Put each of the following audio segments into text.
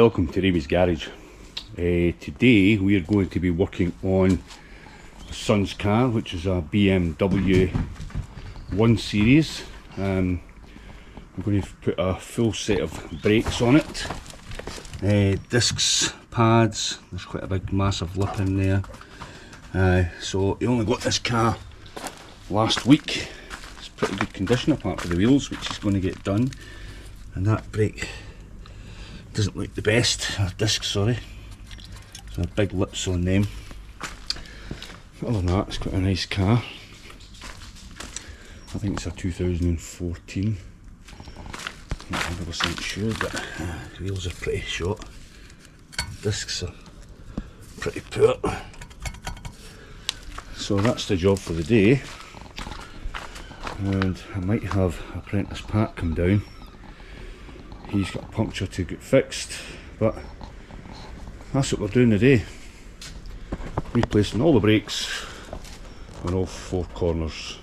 welcome to Raymies Garage. Today we are going to be working on my son's car, which is a BMW 1 Series. I'm going to put a full set of brakes on it, discs, pads. There's quite a big massive lip in there. So he only got this car last week. It's pretty good condition apart from the wheels, which is going to get done, and that brake doesn't look the best, or discs, sorry. So big lips on them. Other than that, it's quite a nice car. I think it's a 2014. Not 100% sure, but the wheels are pretty short. Discs are pretty poor. So that's the job for the day. And I might have Apprentice Pat come down. He's got a puncture to get fixed, but that's what we're doing today. Replacing all the brakes on all 4 corners.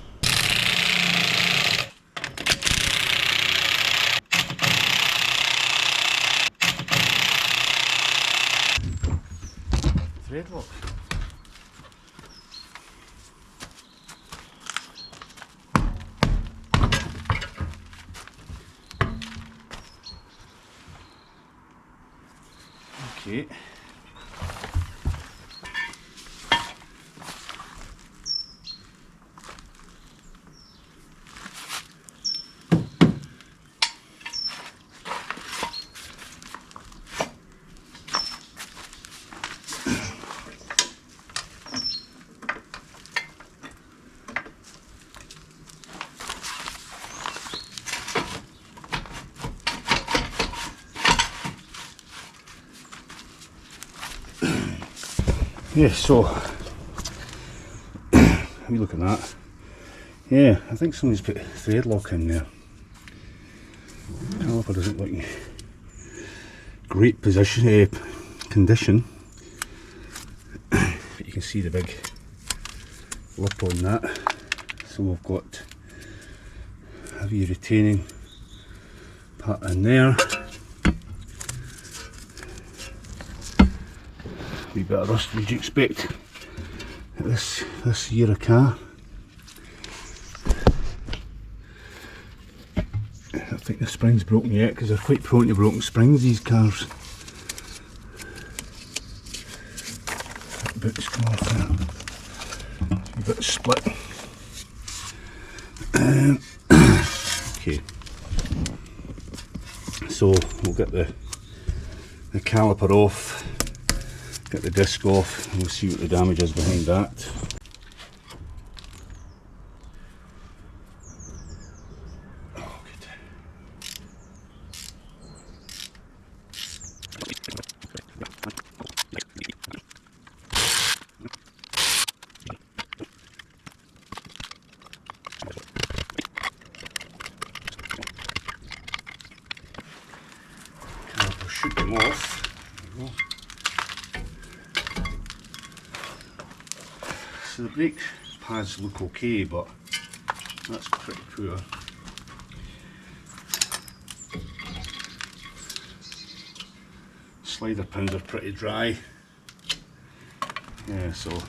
Thread lock. Okay. Yeah, so have you look at that. Yeah, I think somebody's put thread lock in there. Caliper doesn't look in great condition, but you can see the big lip on that. So we've got a heavy retaining part in there. Wee bit of rust would you expect at this year of car. I don't think the spring's broken yet, because they're quite prone to broken springs, these cars. That boot's come off there. A bit split. Okay. So we'll get the caliper off. Get the disc off and we'll see what the damage is behind that. Oh, good. Caliper should come off. There we go. So the brake pads look okay, but that's pretty poor. Slider pins are pretty dry. Yeah, so you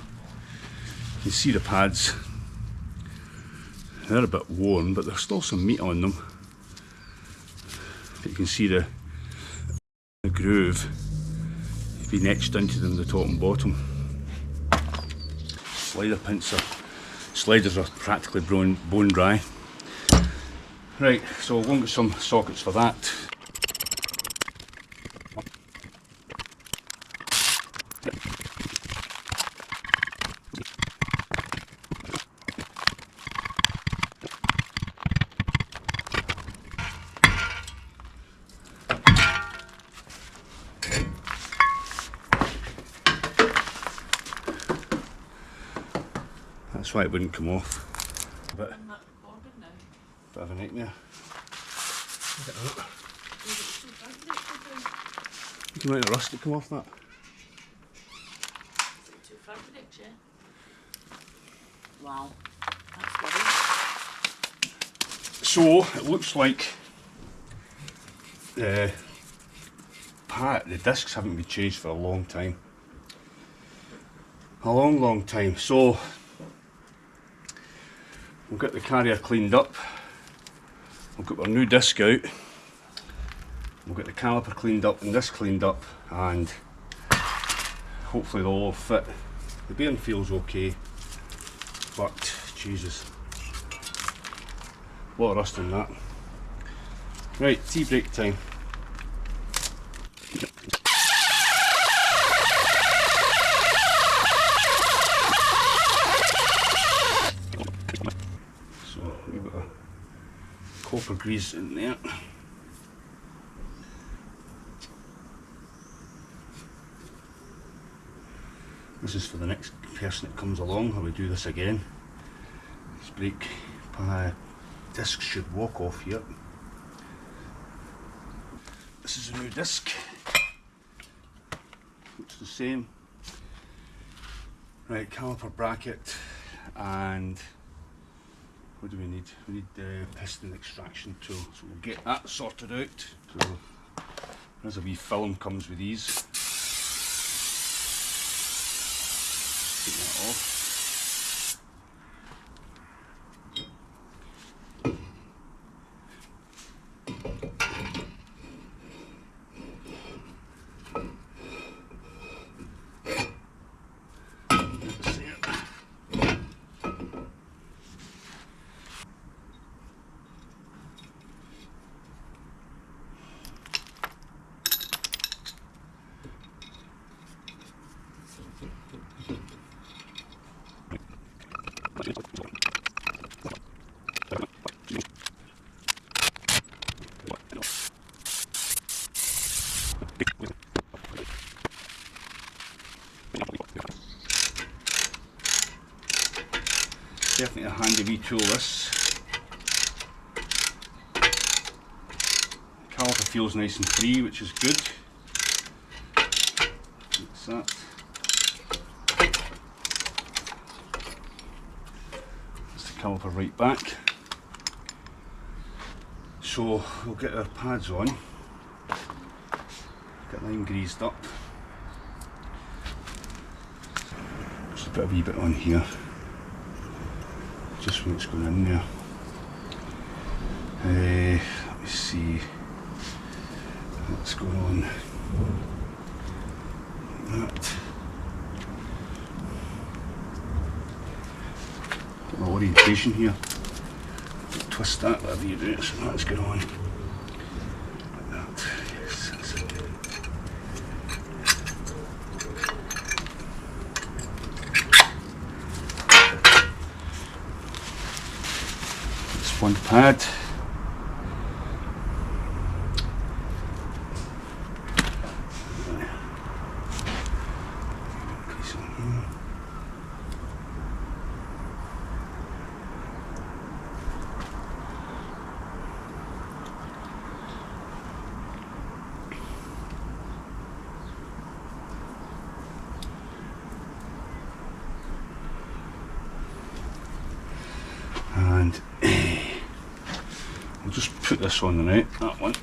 can see the pads. They're a bit worn, but there's still some meat on them. But you can see the groove being etched into them, the top and bottom. Sliders are practically bone dry. Right, so we'll get some sockets for that. That's why it wouldn't come off. But bit of a nightmare. You can let the rust come off that. Too far for it, yeah. Wow, that's So it looks like the the discs haven't been changed for a long time. A long time. So we'll get the carrier cleaned up, we'll get our new disc out, we'll get the caliper cleaned up and this cleaned up, and hopefully they'll all fit. The bearing feels okay, but Jesus, a lot of rust in that. Right, tea break time. So a wee bit of copper grease in there. This is for the next person that comes along. I will do this again. This brake disc should walk off here. This is a new disc. Looks the same. Right, caliper bracket, and what do we need? We need the piston extraction tool. So we'll get that sorted out. So there's a wee film comes with these. Take that off. Definitely a handy wee tool this. Caliper feels nice and free, which is good. That's that. That's the caliper right back. So we'll get our pads on. Get them greased up. Just put a wee bit on here. Just when it's going in there. Let me see. What's going on? Like that. Get my orientation here. Twist that, whatever you do, so that's going on. Like that. Yes, that's it. One pad. And we'll just put this on the net, that one.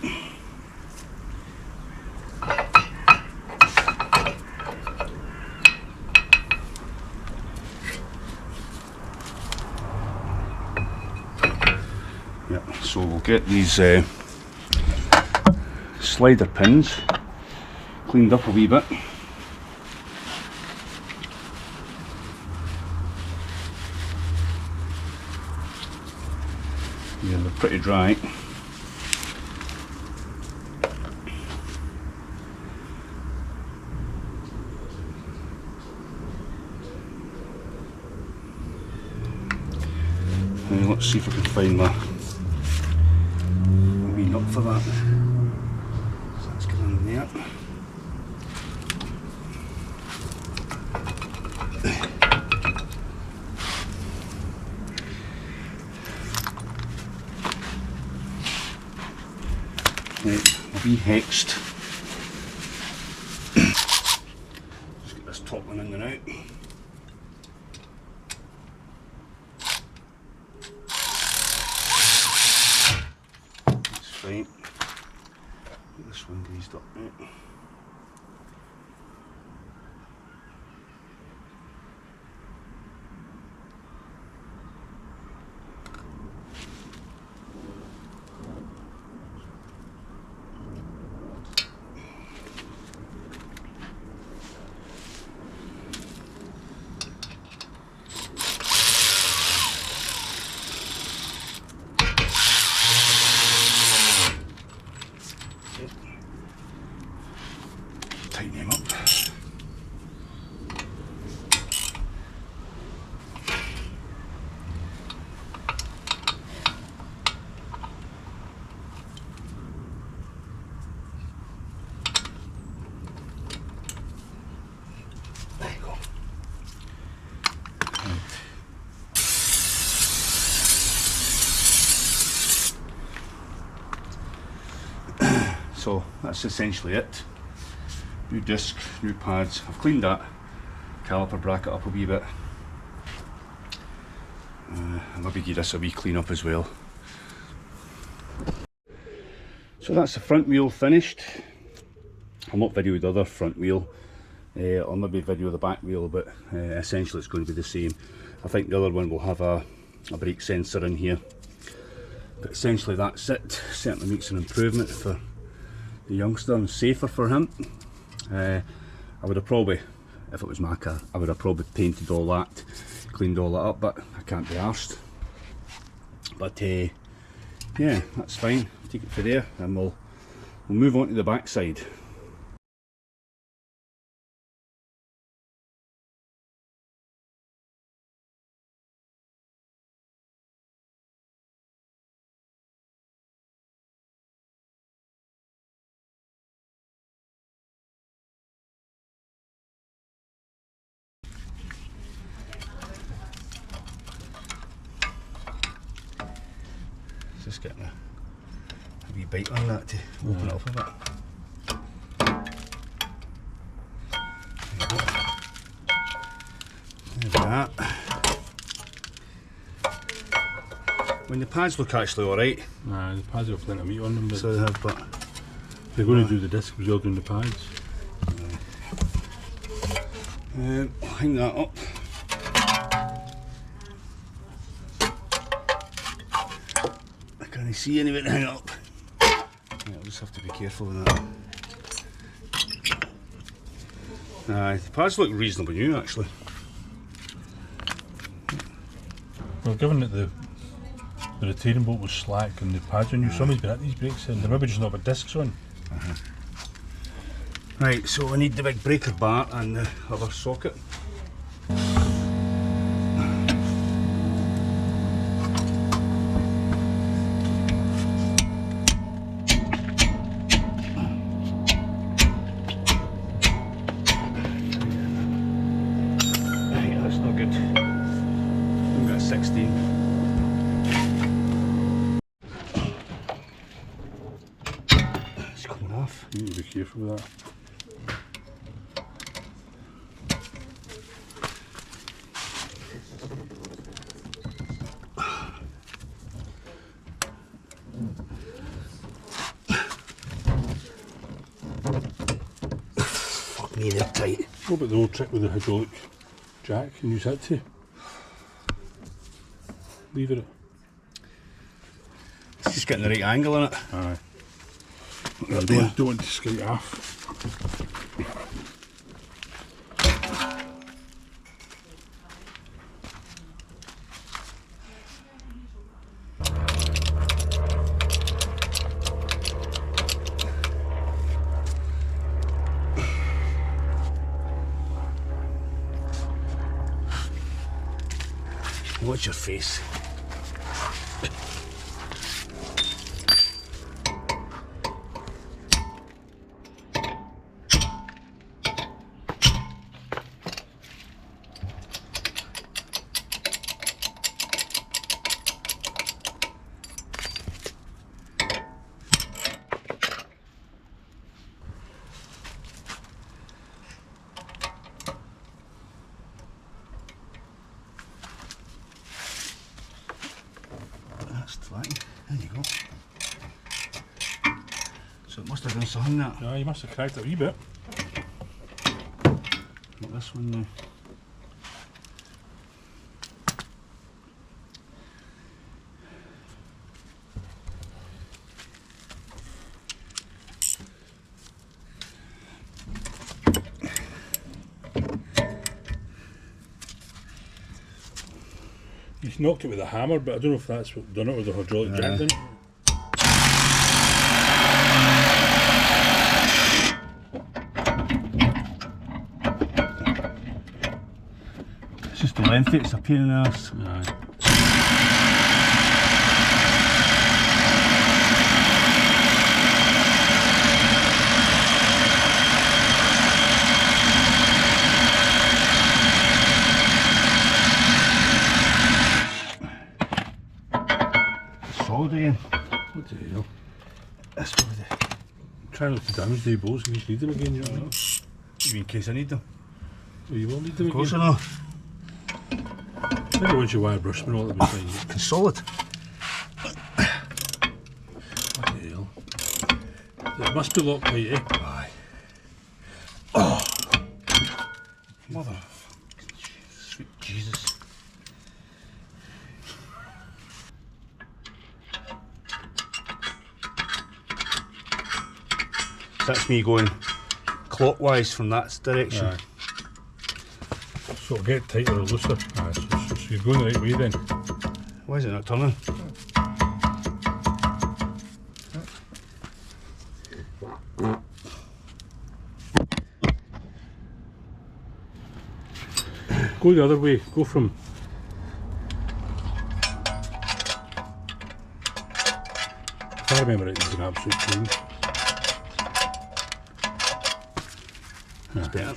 Yeah, so we'll get these slider pins cleaned up a wee bit. Yeah, they're pretty dry. And let's see if I can find my wee nut for that. So let's get in there. Right, I'll be hexed. Just get this top one in and out. That's fine. Get this one greased up, right. so that's essentially it. New disc, new pads. I've cleaned that caliper bracket up a wee bit. I'll maybe give this a wee clean up as well. So that's the front wheel finished. I'll not video the other front wheel. I'll maybe video the back wheel, but essentially it's going to be the same. I think the other one will have a brake sensor in here. But essentially that's it. Certainly makes an improvement for the youngster and safer for him. I would have probably, if it was my car, I would have probably painted all that, cleaned all that up, but I can't be arsed. But yeah, that's fine. Take it for there and we'll move on to the back side. Just getting a wee bite on that to open it up a bit. There's that. When the pads look actually alright. Nah, the pads have plenty of meat on them, but so they have, but they're going to do the disc as well, doing the pads. I'll hang that up. I can't see any of it hang up. Yeah, I'll just have to be careful with that. The pads look reasonably new actually. Well, given that the retaining bolt was slack and the pads are new, somebody's been at these brakes and they're maybe just not got discs on. Right, so we need the big breaker bar and the other socket. Right, that's not good. I've got 16. It's coming off. You need to be careful with that. Fuck me, they're tight. What about the old trick with the hydraulic jack and use that to lever it? It's just getting the right angle on it. Aye. Right I there. don't want to skate off. Watch your face. That's fine. There you go. So it must have done something that. Yeah, you must have cracked it a wee bit. Not this one now. He's knocked it with a hammer, but I don't know if that's what done it or the hydraulic jack done it. It's just the length, it's a pain in the arse. Aye. Solid again. What the hell? That's probably Try not to damage the bolts in case you need them again, you know what I mean? Even in case I need them. Well, you will need them Of course again. I know. Maybe once you wire brush them and all, it'll be fine. It's solid. What the hell? It must be locked tight, eh? Aye. Oh! Mother. Sweet Jesus. That's me going clockwise from that direction. Aye. So it'll get tighter or looser. Aye, so you're going the right way then. Why is it not turning? Go the other way. Go from... If I remember it, it's an absolute pain. Better.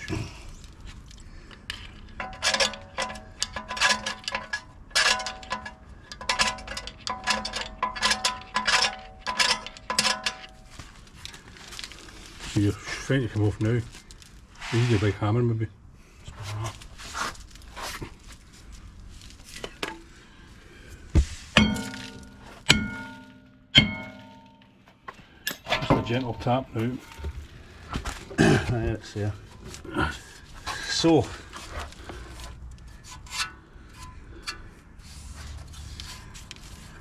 So you're trying to come off now. You need a big hammer maybe. Just a gentle tap now. Aye, it's there. So, feel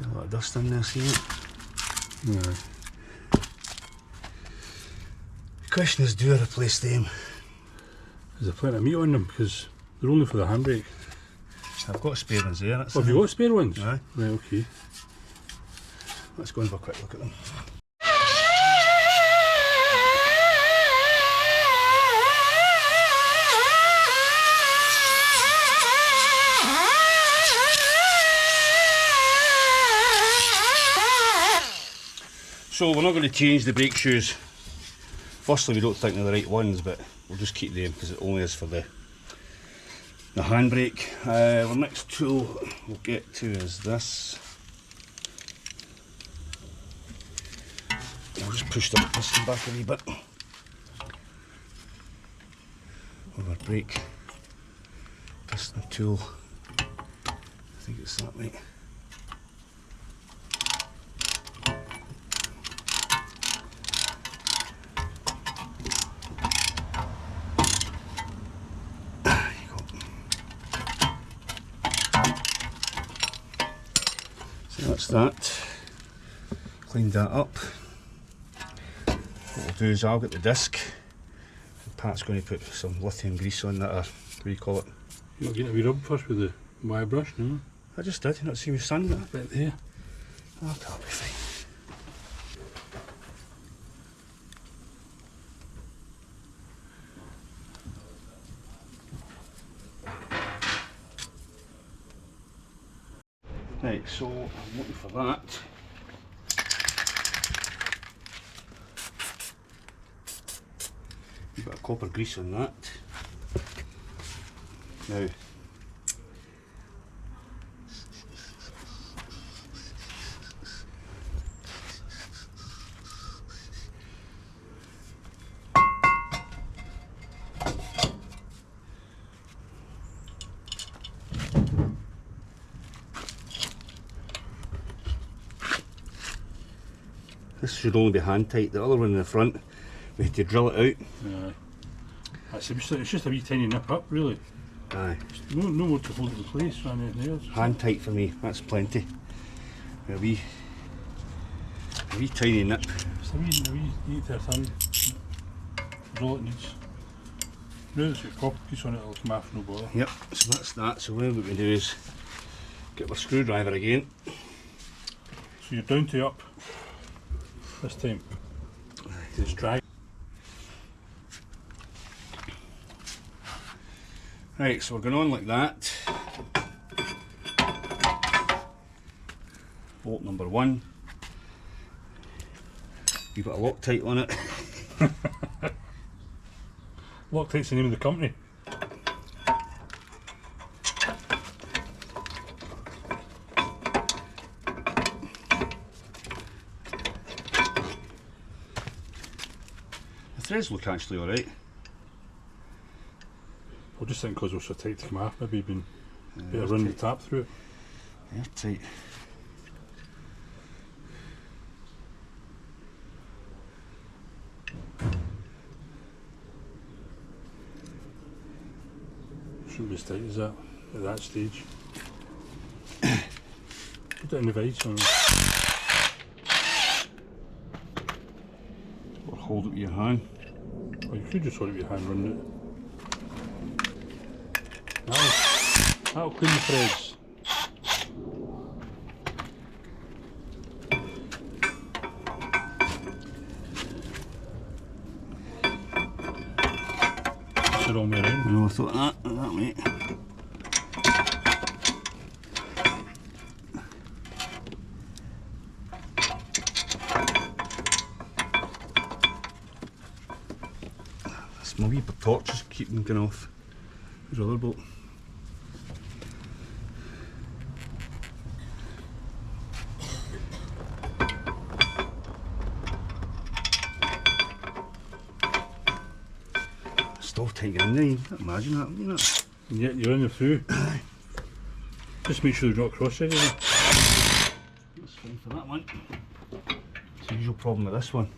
a lot of dust in there, see it? Aye. The question is, do I replace them? Is there plenty of meat on them? Because they're only for the handbrake. I've got spare ones there. That's Oh, have you got spare ones? Aye. Right, okay. Let's go and have a quick look at them. So we're not going to change the brake shoes. Firstly, we don't think they're the right ones, but we'll just keep them because it only is for the handbrake. Our next tool we'll get to is this. I'll just push the piston back a wee bit. With our brake piston tool. I think it's that, mate. That's that. Cleaned that up. What we'll do is I'll get the disc. Pat's going to put some lithium grease on that, or what do you call it? You're not getting a wee rub first with the wire brush, no? I just did, you not see me sand it? Right there. Oh, that'll be fine. Right, so I'm looking for that. You've got a copper grease on that. Now, this should only be hand tight. The other one in the front, we had to drill it out. Aye. It's just a wee tiny nip up, really. Aye. No more to hold it in place or anything else. Hand tight for me, that's plenty. A wee tiny nip. It's a wee neat there thumb. That's all it needs. Now that's got a copper piece on it, it'll come off no bother. Yep, so that's that. So what we do is get my screwdriver again. So you're down to up this time. Just drag. Right, so we're going on like that. Bolt number 1. You've got a Loctite on it. Loctite's the name of the company. threads look actually alright. I just think because we're so tight to come off, maybe you've been better running the tap through it. They're tight. Shouldn't be as tight as that at that stage. Put it in the vise and Or hold it with your hand. or you could just hold it with your hand running it. That'll clean the threads. Push it all the way around. No, I thought that way. That's my wee torch is keeping going off. There's another bolt. Still tight in there, you can't imagine that, you know. And yet you're in the through. Just make sure they're not cross-edged. That's fine for that one. It's the usual problem with this one.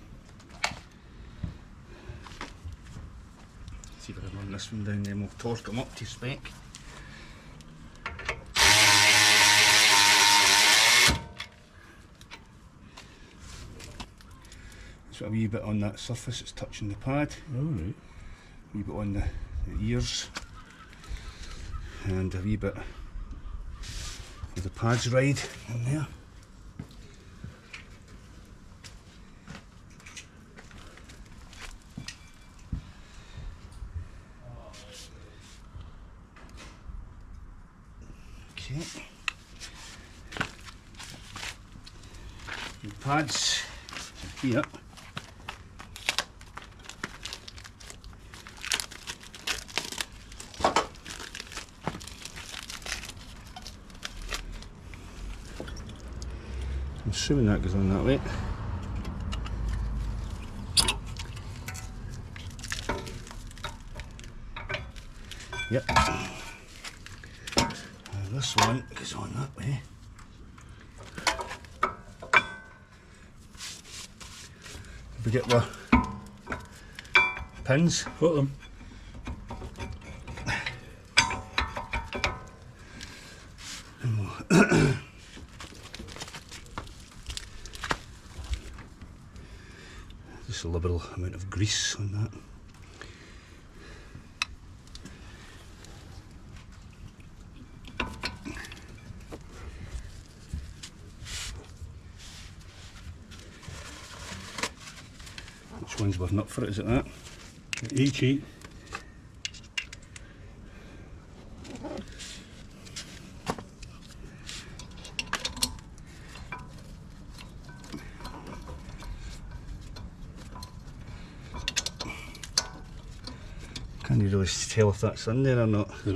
See if I can run this one down, then we'll torque them up to spec. So a wee bit on that surface, it's touching the pad. Alright. A wee bit on the ears. And a wee bit of the pads ride in there. Okay. The pads are here. I'm assuming that goes on that way. Yep. This one goes on that way. Did we get the pins? Got them. Just a liberal amount of grease on that. Which one's worth up for it, is it that? H8. Can't you really tell if that's in there or not? They're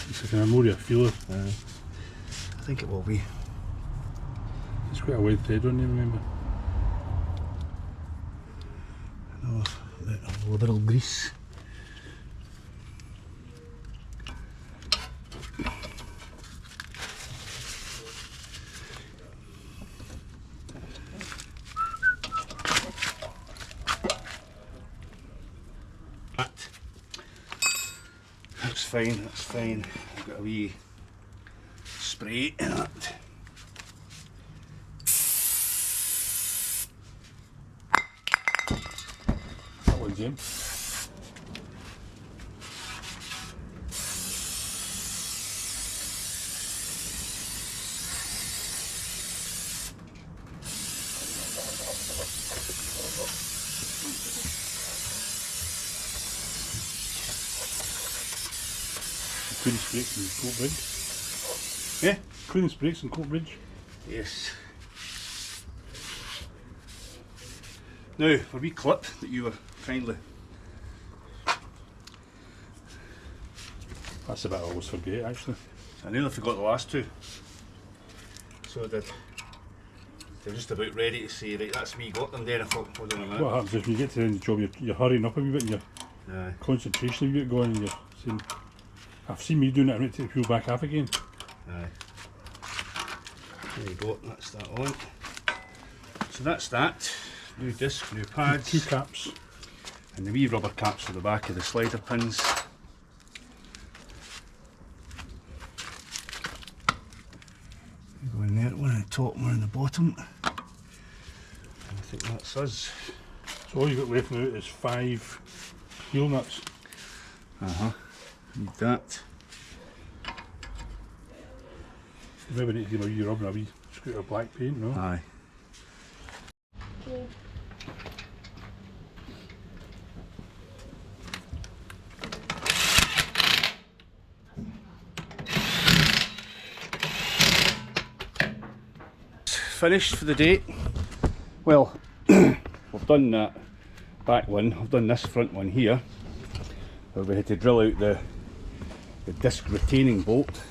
it's like an ammonia feeler. I think it will be. It's quite a wide thread on there, remember? Oh, a little grease. That's fine, that's fine. I've got a wee spray in it. That one's in. Queen's Brakes and Coatbridge. Yeah? Queen's Brakes and Coatbridge. Yes. Now, a wee clip that you were kindly... That's the bit I always forget, actually. I nearly forgot the last two. So I did. They're just about ready to say, right, that's me got them there. I thought, hold on a minute. What happens is when you get to the end of the job, you're hurrying up a wee bit and your Aye. concentration a wee bit going and you're saying, I've seen me doing it, I need to take the wheel back half again. Aye. There you go, that's that on. So that's that. New disc, new pads. Two caps. And the wee rubber caps for the back of the slider pins. Go in there, one on the top, one on the bottom. And I think that's us. So all you've got left now is 5 heel nuts. Need that. You maybe need to give a wee rub and a wee squirt of black paint, no? Aye. Finished for the day. Well, we've done that back one, I've done this front one here, where we had to drill out the disc retaining bolt.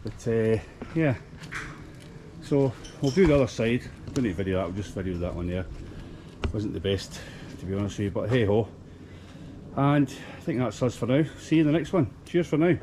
But yeah, so we'll do the other side. Don't need to video that, I'll just video that one there. Wasn't the best, to be honest with you, but hey ho. And I think that's us for now. See you in the next one. Cheers for now.